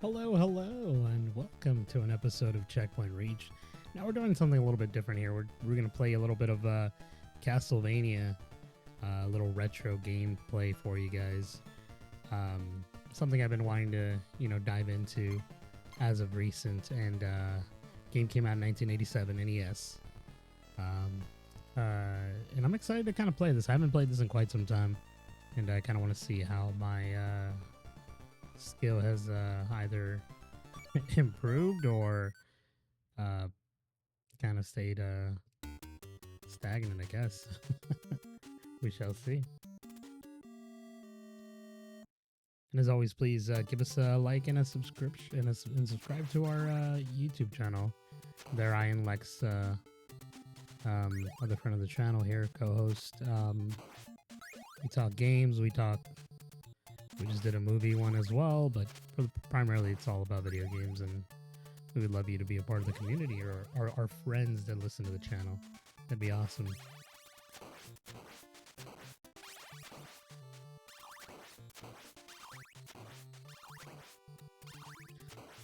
Hello, and welcome to an episode of Checkpoint Reach. Now we're doing something a little bit different here. We're going to play a little bit of Castlevania, a little retro gameplay for you guys. Something I've been wanting to, dive into as of recent, and game came out in 1987, NES. And I'm excited to kind of play this. I haven't played this in quite some time, and I kind of want to see how my skill has either improved or kind of stayed stagnant, I guess. We shall see. And as always, please give us a like and a subscription and subscribe to our YouTube channel. There, I and Lex, other friend of the channel here, co-host. We talk games. We just did a movie one as well, but primarily it's all about video games, and we would love you to be a part of the community or our friends that listen to the channel. That'd be awesome.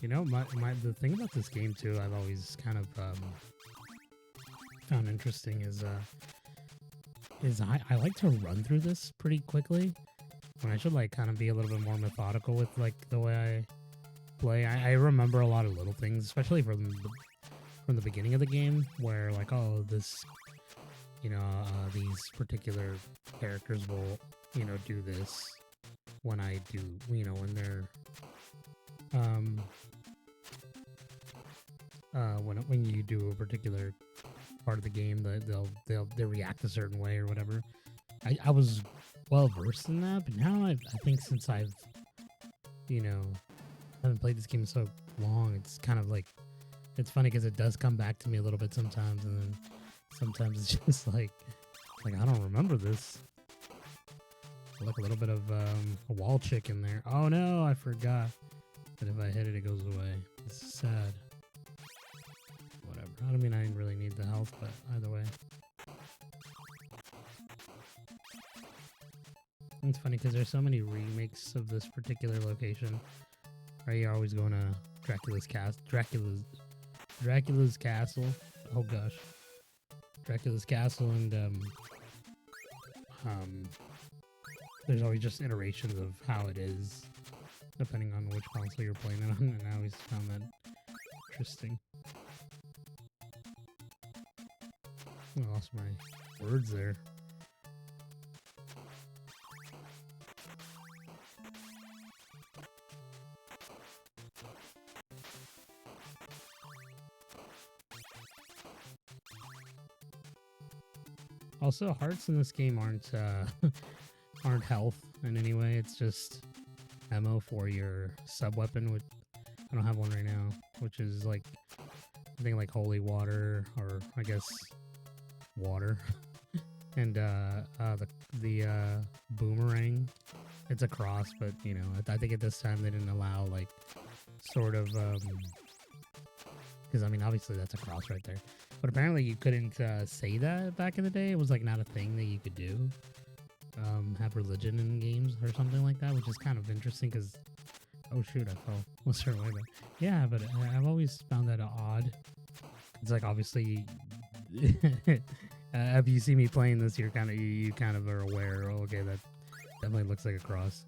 The thing about this game too, I've always kind of found interesting is I like to run through this pretty quickly when I should kind of be a little bit more methodical with the way I play. I remember a lot of little things, especially from the beginning of the game, where this, these particular characters will do this when I do when they're when you do a particular part of the game, they'll react a certain way or whatever. I was well versed in that, but now I think since I've haven't played this game so long, it's kind of it's funny because it does come back to me a little bit sometimes, and then sometimes it's just like I don't remember this. Like a little bit of a wall chick in there. Oh no, I forgot that if I hit it, it goes away. This is sad. Whatever. I don't mean I didn't really need the health, but either way. It's funny because there's so many remakes of this particular location. Right, you're always going to Dracula's castle. Oh gosh, Dracula's castle, and there's always just iterations of how it is, depending on which console you're playing it on. And I always found that interesting. I lost my words there. Also, hearts in this game aren't health in any way. It's just ammo for your sub weapon, which I don't have one right now, which is I think holy water, or I guess water. And the boomerang, it's a cross, but I think at this time they didn't allow sort of because obviously that's a cross right there. But apparently you couldn't say that back in the day. It was not a thing that you could do. Have religion in games or something like that, which is kind of interesting because, oh shoot, I fell a certain way. But yeah, but I've always found that odd. It's obviously, if you see me playing this, you kind of are aware. Oh, okay, that definitely looks like a cross.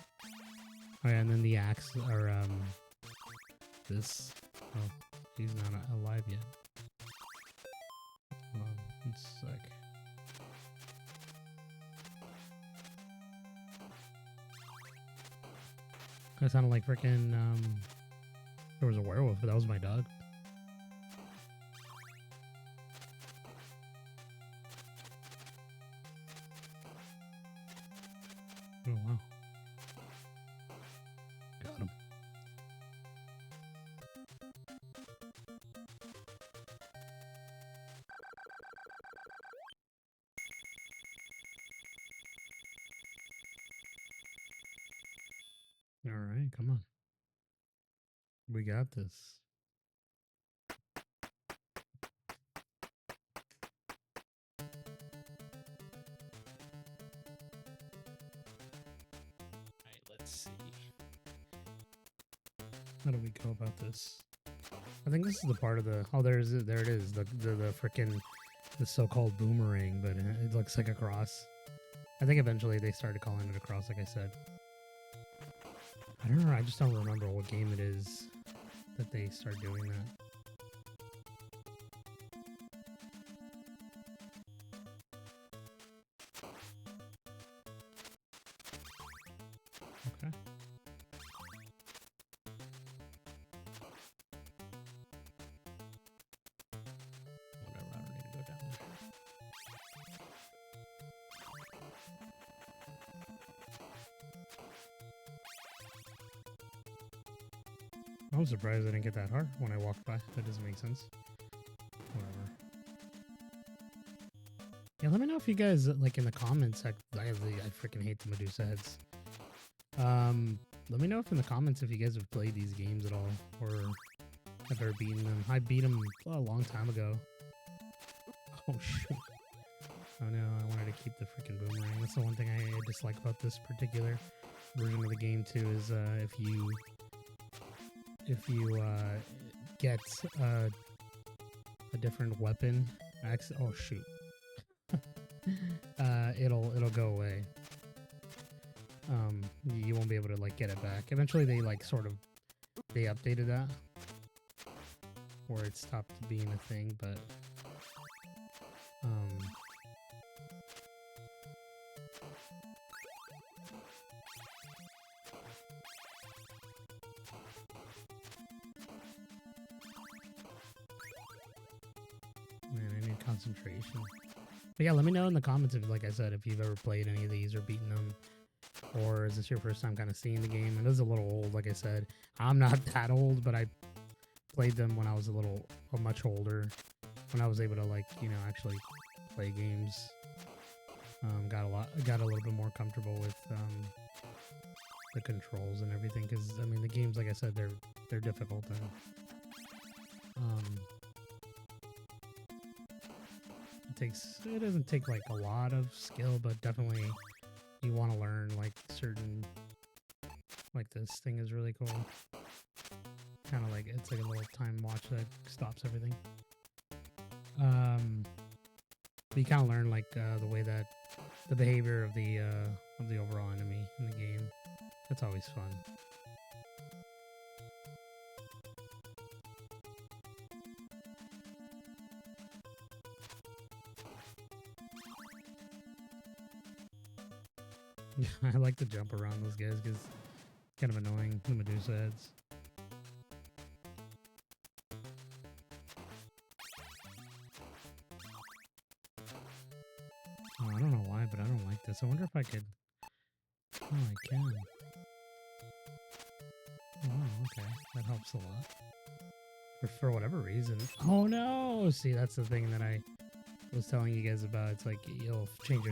Oh yeah, and then the axe or this. Oh, he's not alive yet. Hold on, one sec. That sounded like freaking, there was a werewolf, but that was my dog. Oh, wow. Got him. All right, come on. We got this. All right, let's see. How do we go about this? I think this is the part of the... Oh, there it is. The frickin' the so-called boomerang, but it looks like a cross. I think eventually they started calling it a cross, like I said. I don't know. I just don't remember what game it is that they start doing that. Okay. Whatever, I don't need to go down there. I'm surprised I didn't get that hard when I walked by. That doesn't make sense. Whatever. Yeah, let me know if you guys, like, in the comments, I freaking hate the Medusa heads. Let me know if in the comments if you guys have played these games at all, or have ever beaten them. I beat them a long time ago. Oh, shit. Oh, no, I wanted to keep the freaking boomerang. That's the one thing I dislike about this particular version of the game, too, is if you get a different weapon, oh shoot, it'll go away. You won't be able to like get it back. Eventually, they updated that, or it stopped being a thing. But man, I need concentration. But yeah, let me know in the comments if, like I said, if you've ever played any of these or beaten them, or is this your first time kind of seeing the game? It is a little old, like I said. I'm not that old, but I played them when I was much older, when I was able to, like, you know, actually play games. Got a little bit more comfortable with the controls and everything, because I mean the games, like I said, they're difficult, and it doesn't take like a lot of skill, but definitely you want to learn like certain, like this thing is really cool. Kind of like, it's like a little time watch that stops everything. But you kind of learn like the way that the behavior of the overall enemy in the game. That's always fun. I like to jump around those guys because it's kind of annoying, the Medusa heads. Oh, I don't know why, but I don't like this. I wonder if I could... Oh, I can. Oh, okay. That helps a lot. For whatever reason. Oh, no! See, that's the thing that I was telling you guys about. It's like, you'll change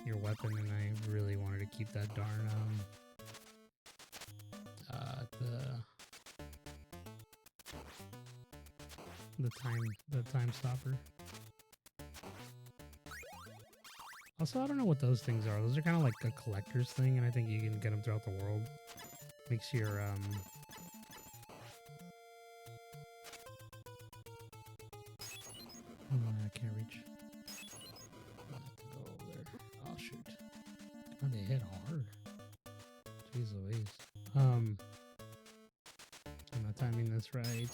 your weapon, and I really wanted to keep that darn, the time stopper. Also, I don't know what those things are. Those are kind of like a collector's thing, and I think you can get them throughout the world. Makes your, oh, I can't reach. I have to go over there. Oh, shoot. God, they hit hard. Jeez Louise. I'm not timing this right.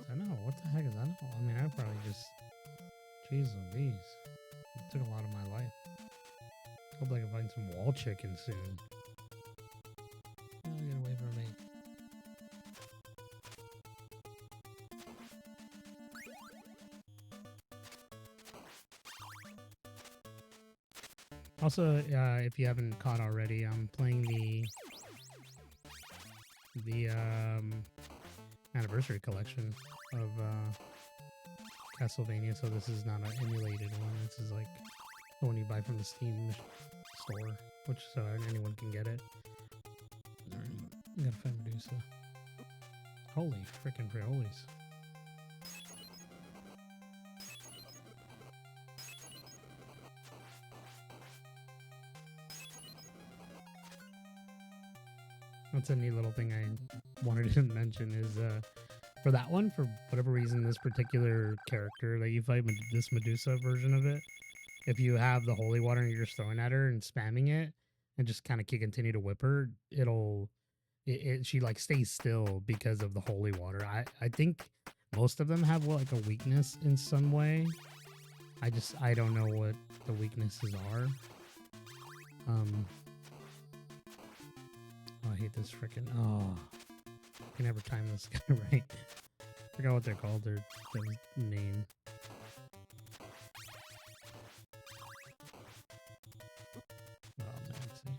I know, what the heck is that? I mean, I probably just... Jeez Louise. It took a lot of my life. Hope I can find some wall chicken soon. Oh, get away from me. Also, if you haven't caught already, I'm playing the anniversary collection of Castlevania, so this is not an emulated one. This is like the one you buy from the Steam store, which so anyone can get it. I gotta find Medusa. Holy frickin' frioles. That's a neat little thing I wanted to mention is for that one, for whatever reason, this particular character that you fight, this Medusa version of it, if you have the holy water and you're just throwing at her and spamming it and just kind of continue to whip her, she like stays still because of the holy water. I think most of them have like a weakness in some way. I don't know what the weaknesses are. Oh, I hate this freaking. Oh, I can never time this guy right. Forgot what they're called. Their name. Oh man, let's see.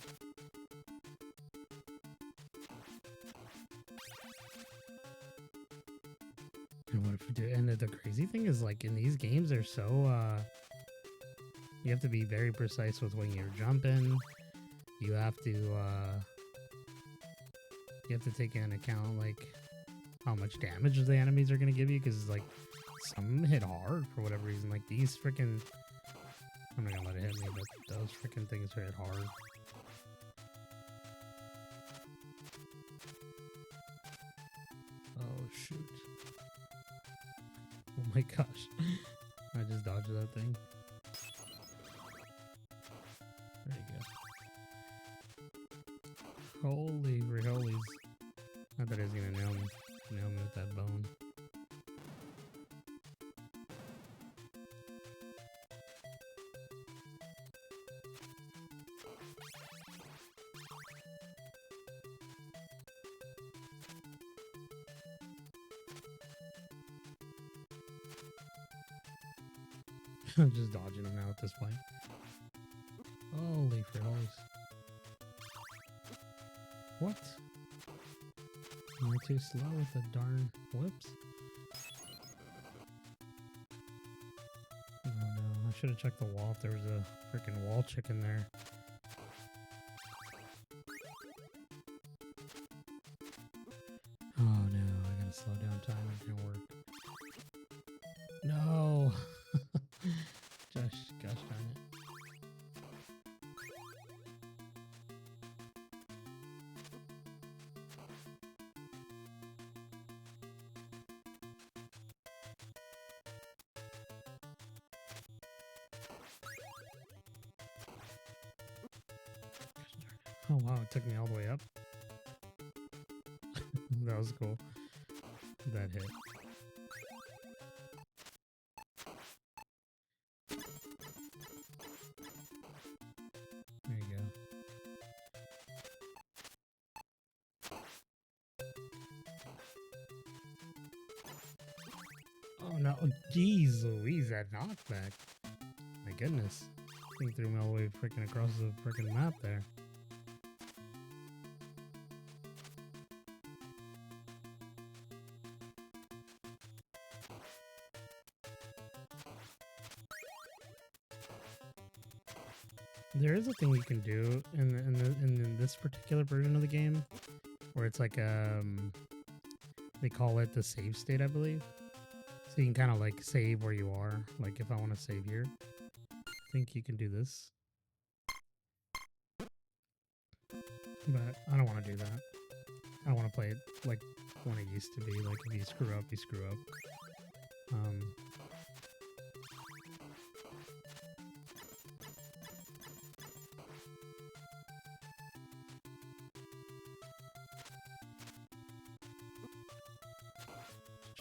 And what if we do? And the crazy thing is, like in these games, they're so. You have to be very precise with when you're jumping. You have to. You have to take into account like how much damage the enemies are gonna give you, because like some hit hard for whatever reason. Like these freaking, I'm not gonna let it hit me, but those freaking things hit hard. Oh shoot! Oh my gosh! I just dodged that thing. There you go. Holy holies! I thought he was gonna nail me with that bone. I'm just dodging him now at this point. Holy holies! What? Am I too slow with the darn whips? Oh no, I should have checked the wall if there was a freaking wall chicken there. Oh no, I gotta slow down time, it didn't work. No! Gosh darn it. Oh wow, it took me all the way up. That was cool. That hit. There you go. Oh no, jeez Louise, that knockback. My goodness. Thing threw me all the way freaking across the freaking map there. There is a thing you can do in this particular version of the game, where it's like they call it the save state, I believe. So you can kind of like save where you are. Like if I want to save here, I think you can do this. But I don't want to do that. I want to play it like when it used to be. Like if you screw up, you screw up.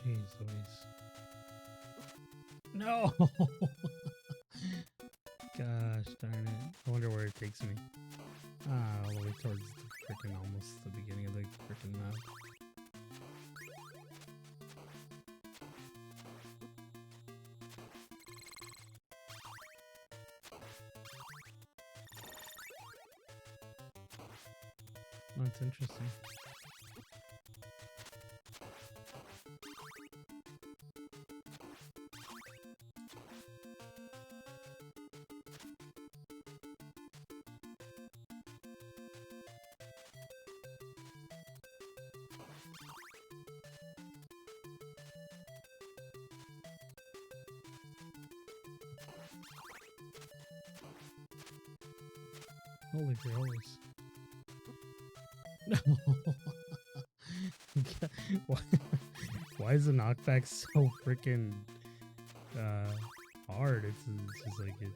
Jeez Louise. No! Gosh darn it. I wonder where it takes me. All the way towards the freaking almost the beginning of the freaking map. That's interesting. Holy holies. why, why is the knockback so freaking hard? It's just like it.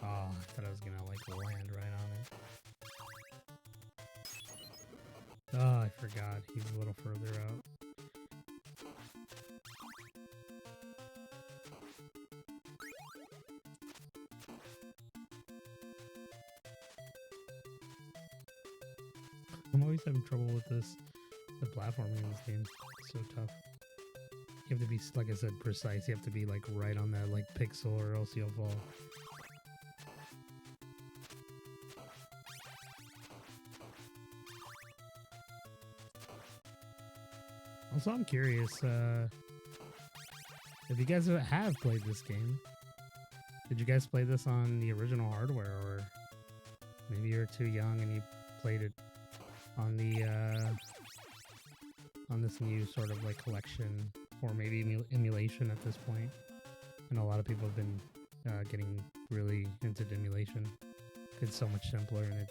Oh, I thought I was gonna like land right on it. Oh, I forgot. He's a little further out. I'm always having trouble with this. The platforming in this game is so tough. You have to be, like I said, precise. You have to be like right on that like pixel, or else you'll fall. Also, I'm curious if you guys have played this game. Did you guys play this on the original hardware, or maybe you're too young and you played it on the on this new sort of like collection, or maybe emulation at this point? And a lot of people have been getting really into emulation. It's so much simpler and it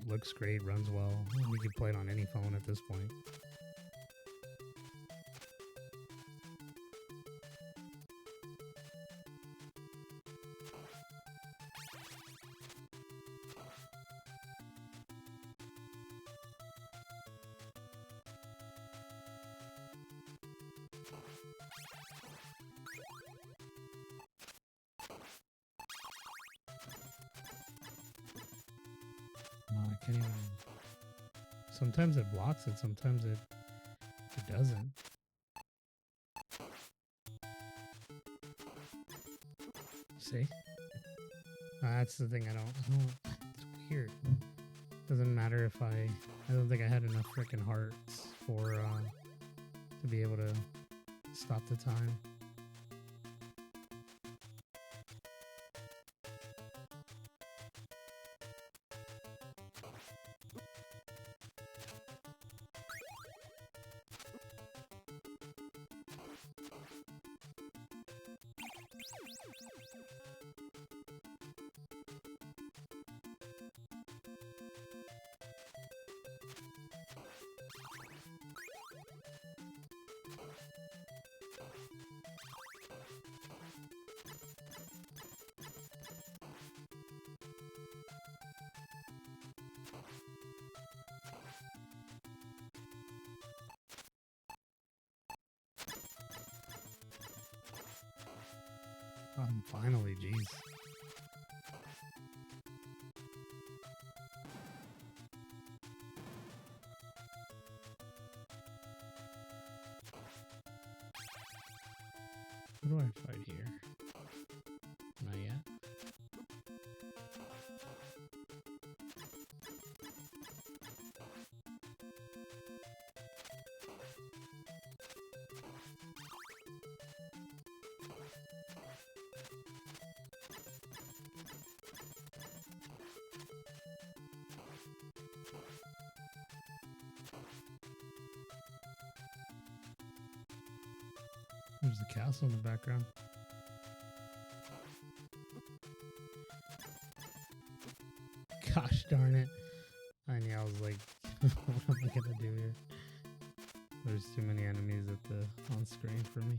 looks great, runs well. You can play it on any phone at this point. I can't even. Sometimes it blocks it, sometimes it doesn't. See? That's the thing I don't. It's weird. Doesn't matter if I don't think I had enough freaking hearts for to be able to stop the time. Finally, jeez. Who do I fight here? Not yet. There's the castle in the background. Gosh darn it. I knew, I was like, what am I gonna do here? There's too many enemies on screen for me.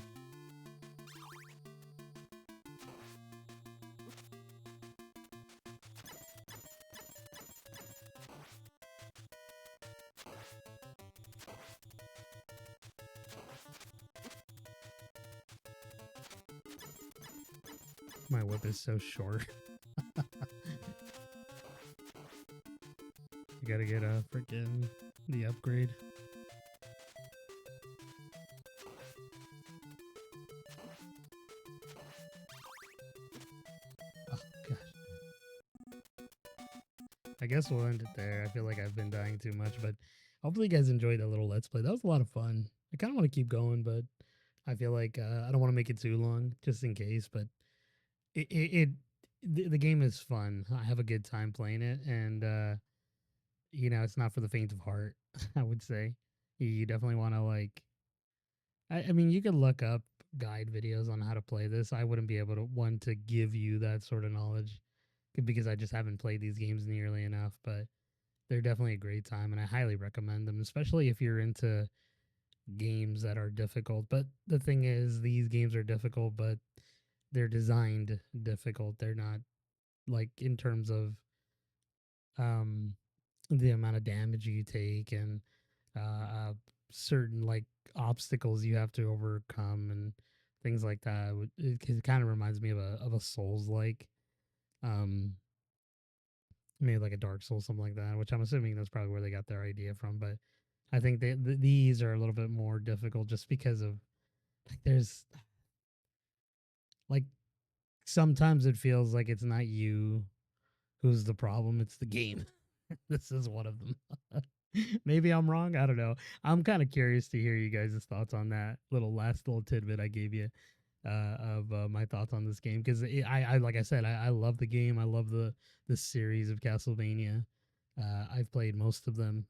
My whip is so short. You gotta get a freaking the upgrade. Oh gosh. I guess we'll end it there. I feel like I've been dying too much, but hopefully you guys enjoyed that little let's play. That was a lot of fun. I kind of want to keep going, but I feel like I don't want to make it too long, just in case. But the game is fun. I have a good time playing it, and you know, it's not for the faint of heart. I would say you definitely want to like. I mean, you could look up guide videos on how to play this, I wouldn't be able to one to give you that sort of knowledge because I just haven't played these games nearly enough. But they're definitely a great time, and I highly recommend them, especially if you're into games that are difficult. But the thing is, these games are difficult, but they're designed difficult. They're not like in terms of um, the amount of damage you take and certain like obstacles you have to overcome and things like that. It kind of reminds me of a Souls like, um, maybe like a Dark Souls, something like that. Which I'm assuming that's probably where they got their idea from. But I think these are a little bit more difficult just because of like there's like sometimes it feels like it's not you who's the problem, it's the game. This is one of them. Maybe I'm wrong. I don't know. I'm kind of curious to hear you guys' thoughts on that little last little tidbit I gave you of my thoughts on this game because I like I said I love the game. I love the series of Castlevania. I've played most of them.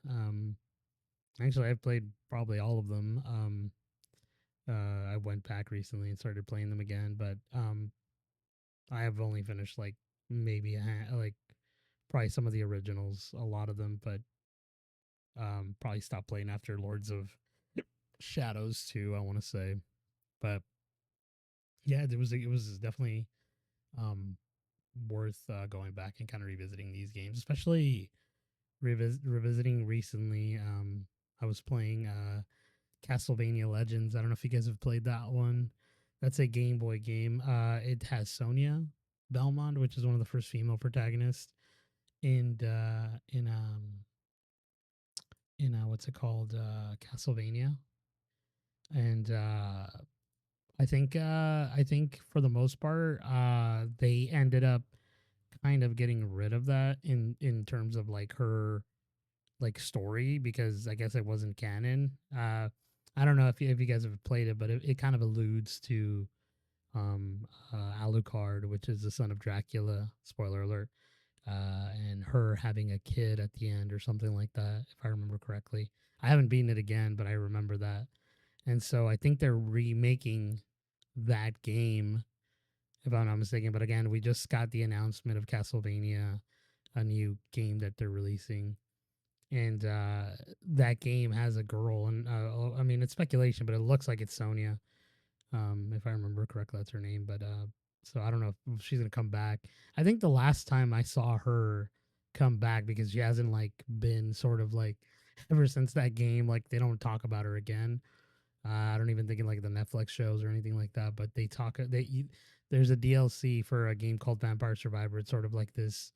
Actually, I've played probably all of them. I went back recently and started playing them again, but I have only finished like maybe like probably some of the originals, a lot of them, but probably stopped playing after Lords of Shadows too. I want to say, but yeah, it was definitely um, worth going back and kind of revisiting these games, especially revisiting recently. I was playing Castlevania Legends. I don't know if you guys have played that one. That's a Game Boy game. It has Sonia Belmont, which is one of the first female protagonists, and in what's it called, Castlevania. And I think for the most part, they ended up kind of getting rid of that in terms of like her like story because I guess it wasn't canon. I don't know if you guys have played it, but it kind of alludes to Alucard, which is the son of Dracula. Spoiler alert. And her having a kid at the end or something like that, if I remember correctly. I haven't beaten it again, but I remember that. And so I think they're remaking that game, if I'm not mistaken. But again, we just got the announcement of Castlevania, a new game that they're releasing. And that game has a girl, and I mean it's speculation, but it looks like it's Sonia, if I remember correctly, that's her name. But so I don't know if she's gonna come back. I think the last time I saw her come back because she hasn't like been sort of like ever since that game, like they don't talk about her again. I don't even think in like the Netflix shows or anything like that. But they talk. There's a DLC for a game called Vampire Survivor. It's sort of like this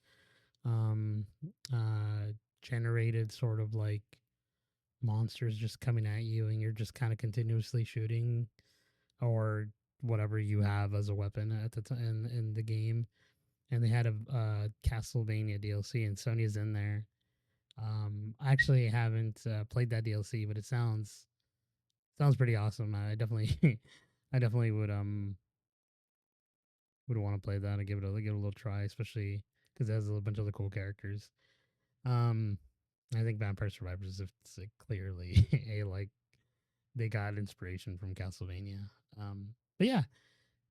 um, uh, generated sort of like monsters just coming at you, and you're just kind of continuously shooting or whatever you have as a weapon at the time in the game. And they had a Castlevania DLC, and Sony's in there. I actually haven't played that DLC, but it sounds pretty awesome. I definitely I definitely would want to play that and give it a little try, especially because it has a bunch of the cool characters. Um, I think Vampire Survivors is clearly a like they got inspiration from Castlevania. But yeah,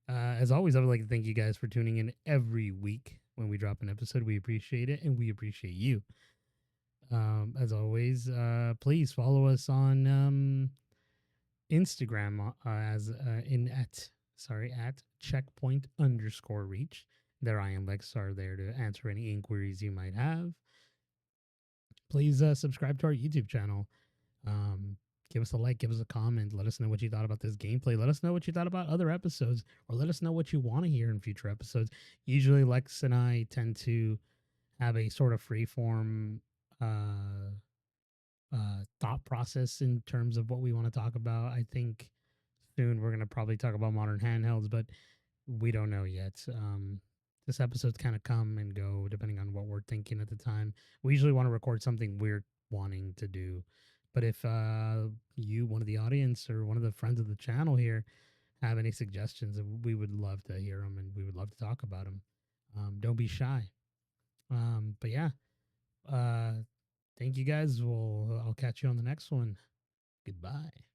as always, I would like to thank you guys for tuning in every week when we drop an episode. We appreciate it, and we appreciate you. As always, please follow us on Instagram as in at sorry at checkpoint underscore reach. There I am, Lex, are there to answer any inquiries you might have. Please subscribe to our YouTube channel. Um, give us a like, give us a comment. Let us know what you thought about this gameplay. Let us know what you thought about other episodes, or let us know what you want to hear in future episodes. Usually, Lex and I tend to have a sort of freeform thought process in terms of what we want to talk about. I think soon we're going to probably talk about modern handhelds, but we don't know yet. This episode's kind of come and go depending on what we're thinking at the time. We usually want to record something we're wanting to do. But if you, one of the audience or one of the friends of the channel here, have any suggestions, we would love to hear them and we would love to talk about them. Don't be shy. But yeah, uh, thank you guys. I'll catch you on the next one. Goodbye.